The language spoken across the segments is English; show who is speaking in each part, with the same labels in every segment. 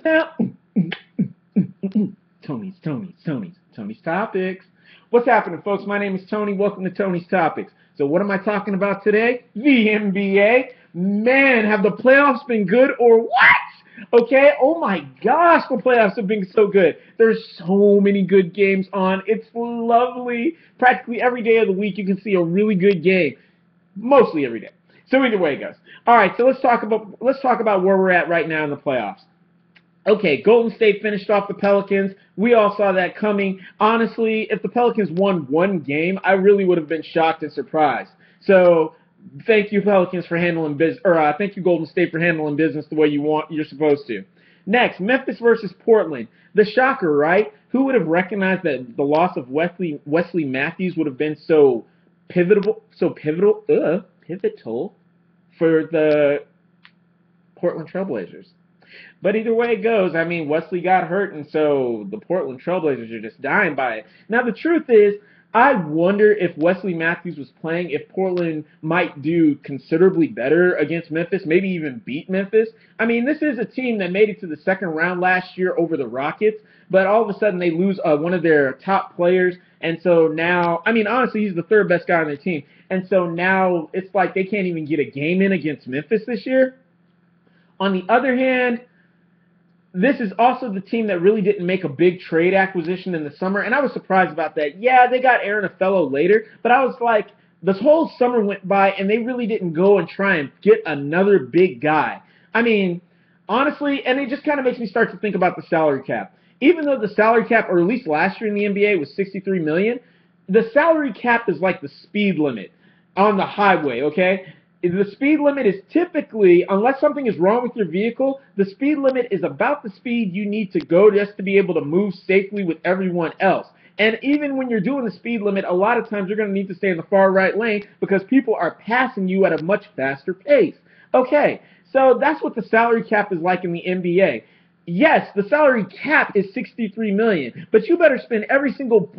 Speaker 1: now. Tony's Topics. What's happening, folks? My name is Tony. Welcome to Tony's Topics. So what am I talking about today? The NBA. Man, have the playoffs been good or what? Okay, oh my gosh, the playoffs have been so good. There's so many good games on. It's lovely. Practically every day of the week you can see a really good game. Mostly every day. So either way it goes. All right, so let's talk about where we're at right now in the playoffs. Okay, Golden State finished off the Pelicans. We all saw that coming. Honestly, if the Pelicans won one game, I really would have been shocked and surprised. So, thank you Pelicans for handling business, or thank you Golden State for handling business the way you're supposed to. Next, Memphis versus Portland. The shocker, right? Who would have recognized that the loss of Wesley Matthews would have been so pivotal for the Portland Trailblazers? But either way it goes, I mean, Wesley got hurt, and so the Portland Trailblazers are just dying by it. Now, the truth is, I wonder if Wesley Matthews was playing, if Portland might do considerably better against Memphis, maybe even beat Memphis. I mean, this is a team that made it to the second round last year over the Rockets, but all of a sudden they lose one of their top players, and so now, I mean, honestly, he's the third best guy on their team, and so now it's like they can't even get a game in against Memphis this year. On the other hand, this is also the team that really didn't make a big trade acquisition in the summer, and I was surprised about that. Yeah, they got Aaron Afello later, but I was like, this whole summer went by, and they really didn't go and try and get another big guy. I mean, honestly, and it just kind of makes me start to think about the salary cap. Even though the salary cap, or at least last year in the NBA, was $63 million, the salary cap is like the speed limit on the highway, okay? The speed limit is typically, unless something is wrong with your vehicle, the speed limit is about the speed you need to go just to be able to move safely with everyone else. And even when you're doing the speed limit, a lot of times you're going to need to stay in the far right lane because people are passing you at a much faster pace. Okay, so that's what the salary cap is like in the NBA. Yes, the salary cap is $63 million, but you better spend every single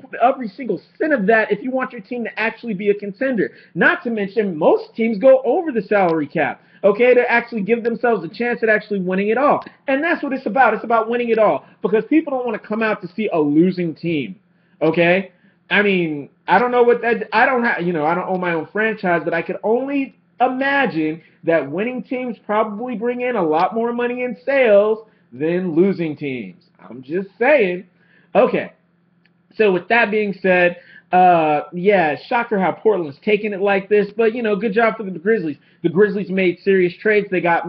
Speaker 1: cent of that if you want your team to actually be a contender. Not to mention, most teams go over the salary cap, okay, to actually give themselves a chance at actually winning it all. And that's what it's about. It's about winning it all because people don't want to come out to see a losing team, okay? I mean, I don't know what that. I don't own my own franchise, but I could only imagine that winning teams probably bring in a lot more money in sales than losing teams. I'm just saying. Okay. So with that being said, yeah, shocker how Portland's taking it like this, but good job for the Grizzlies. The Grizzlies made serious trades. They got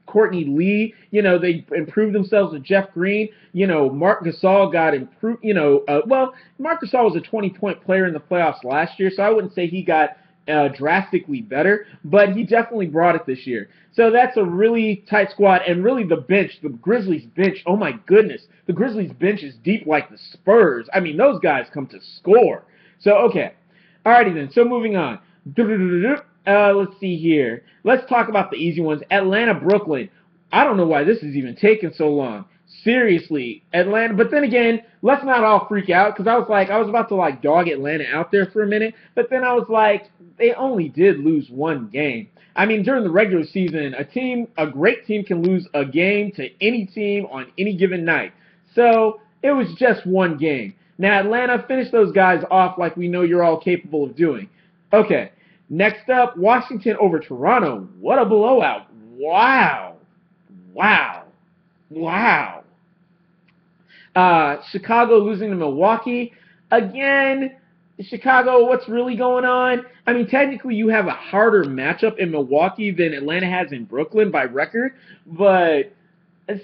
Speaker 1: Courtney Lee. They improved themselves with Jeff Green. Marc Gasol got improved. Well, Marc Gasol was a 20-point player in the playoffs last year, so I wouldn't say he got drastically better, but he definitely brought it this year. So that's a really tight squad, and really the bench, the Grizzlies bench, oh my goodness, the Grizzlies bench is deep like the Spurs. I mean, those guys come to score. So, okay. Alrighty then, so moving on. Let's see here. Let's talk about the easy ones. Atlanta, Brooklyn. I don't know why this is even taking so long. Seriously, Atlanta. But then again, let's not all freak out because I was about to dog Atlanta out there for a minute. But then I was like, they only did lose one game. I mean, during the regular season, a great team can lose a game to any team on any given night. So it was just one game. Now Atlanta, finish those guys off like we know you're all capable of doing. Okay. Next up, Washington over Toronto. What a blowout. Wow. Wow. Wow. Chicago losing to Milwaukee. Again, Chicago, what's really going on? I mean, technically you have a harder matchup in Milwaukee than Atlanta has in Brooklyn by record, but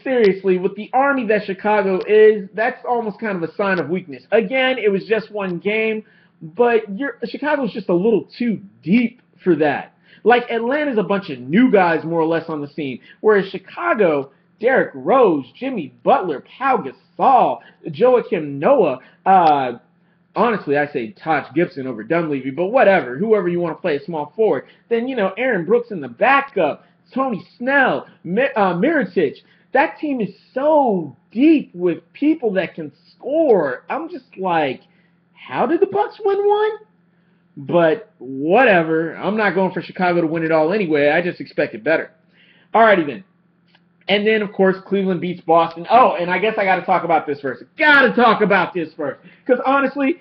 Speaker 1: seriously, with the army that Chicago is, that's almost kind of a sign of weakness. Again, it was just one game, but Chicago's just a little too deep for that. Like, Atlanta's a bunch of new guys more or less on the scene, whereas Chicago, Derrick Rose, Jimmy Butler, Pau Gasol, Joakim Noah, honestly, I say Taj Gibson over Dunleavy, but whatever, whoever you want to play a small forward. Then, Aaron Brooks in the backup, Tony Snell, Mirotic. That team is so deep with people that can score. I'm just like, how did the Bucks win one? But whatever. I'm not going for Chicago to win it all anyway. I just expect it better. Alrighty then. And then, of course, Cleveland beats Boston. Oh, and I guess I got to talk about this first. Got to talk about this first. Because honestly,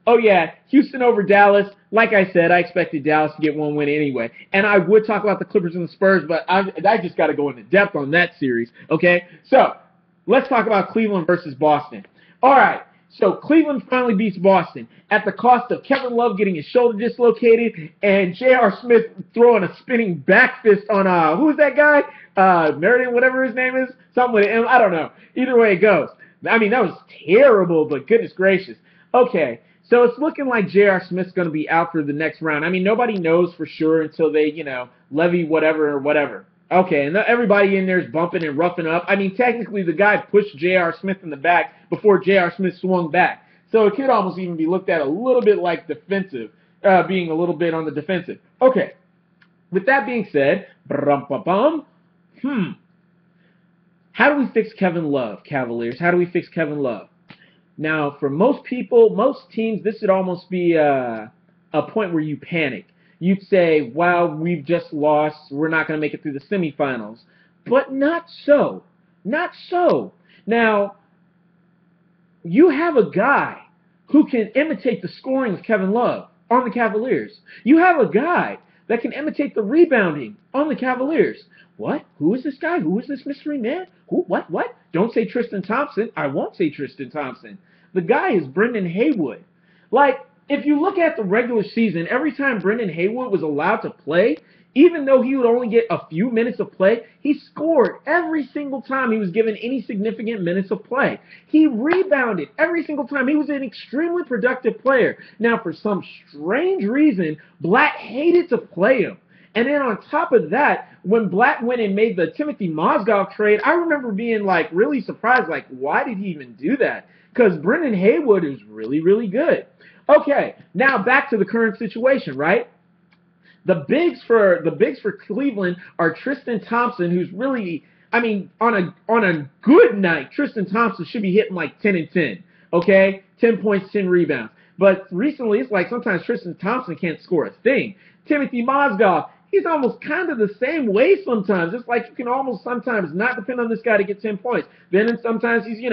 Speaker 1: oh yeah, Houston over Dallas. Like I said, I expected Dallas to get one win anyway. And I would talk about the Clippers and the Spurs, but I just got to go into depth on that series. Okay, so let's talk about Cleveland versus Boston. All right, so Cleveland finally beats Boston at the cost of Kevin Love getting his shoulder dislocated and J.R. Smith throwing a spinning back fist on who's that guy? Meriden, whatever his name is, something with him. I don't know. Either way it goes. I mean, that was terrible, but goodness gracious. Okay, so it's looking like J.R. Smith's going to be out for the next round. I mean, nobody knows for sure until they, levy whatever or whatever. Okay, and everybody in there is bumping and roughing up. I mean, technically, the guy pushed J.R. Smith in the back before J.R. Smith swung back. So it could almost even be looked at a little bit like defensive, being a little bit on the defensive. Okay, with that being said, how do we fix Kevin Love, Cavaliers? How do we fix Kevin Love? Now, for most people, most teams, this would almost be a point where you panic. You'd say, well, we've just lost. We're not going to make it through the semifinals. But not so. Not so. Now, you have a guy who can imitate the scoring of Kevin Love on the Cavaliers. You have a guy that can imitate the rebounding on the Cavaliers. What? Who is this guy? Who is this mystery man? Who? What? What? Don't say Tristan Thompson. I won't say Tristan Thompson. The guy is Brendan Haywood. Like, if you look at the regular season, every time Brendan Haywood was allowed to play, even though he would only get a few minutes of play, he scored every single time he was given any significant minutes of play. He rebounded every single time. He was an extremely productive player. Now, for some strange reason, Black hated to play him. And then on top of that, when Black went and made the Timothy Mozgov trade, I remember being like really surprised, like, why did he even do that? Because Brendan Haywood is really, really good. Okay, now back to the current situation, right? The bigs for Cleveland are Tristan Thompson, who's really, I mean, on a good night, Tristan Thompson should be hitting like 10 and 10. Okay, 10 points, 10 rebounds. But recently, it's like sometimes Tristan Thompson can't score a thing. Timothy Mozgov, he's almost kind of the same way sometimes. It's like you can almost sometimes not depend on this guy to get 10 points. Then sometimes he's,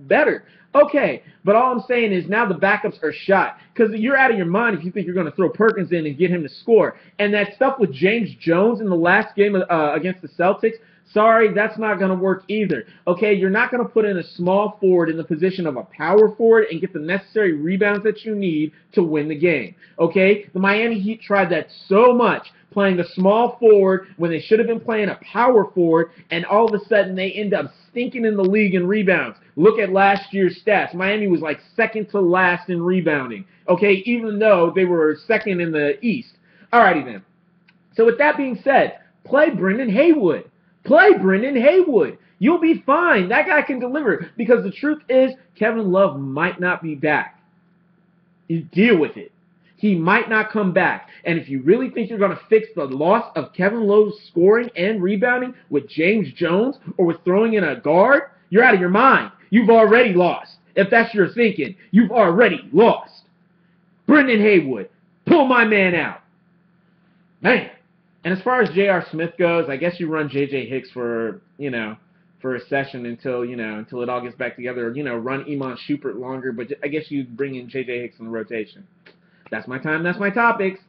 Speaker 1: better. Okay, but all I'm saying is now the backups are shot because you're out of your mind if you think you're going to throw Perkins in and get him to score. And that stuff with James Jones in the last game against the Celtics, sorry, that's not going to work either. Okay, you're not going to put in a small forward in the position of a power forward and get the necessary rebounds that you need to win the game. Okay, the Miami Heat tried that so much, playing a small forward when they should have been playing a power forward, and all of a sudden they end up stinking in the league in rebounds. Look at last year's stats. Miami was like second to last in rebounding, okay, even though they were second in the East. Alrighty then. So with that being said, play Brendan Haywood. Play Brendan Haywood. You'll be fine. That guy can deliver because the truth is Kevin Love might not be back. You deal with it. He might not come back. And if you really think you're going to fix the loss of Kevin Love's scoring and rebounding with James Jones or with throwing in a guard, you're out of your mind. You've already lost. If that's your thinking, you've already lost. Brendan Haywood, pull my man out. Man. And as far as J.R. Smith goes, I guess you run J.J. Hicks for, for a session until it all gets back together. Run Iman Shumpert longer, but I guess you bring in J.J. Hicks in the rotation. That's my time. That's my topics.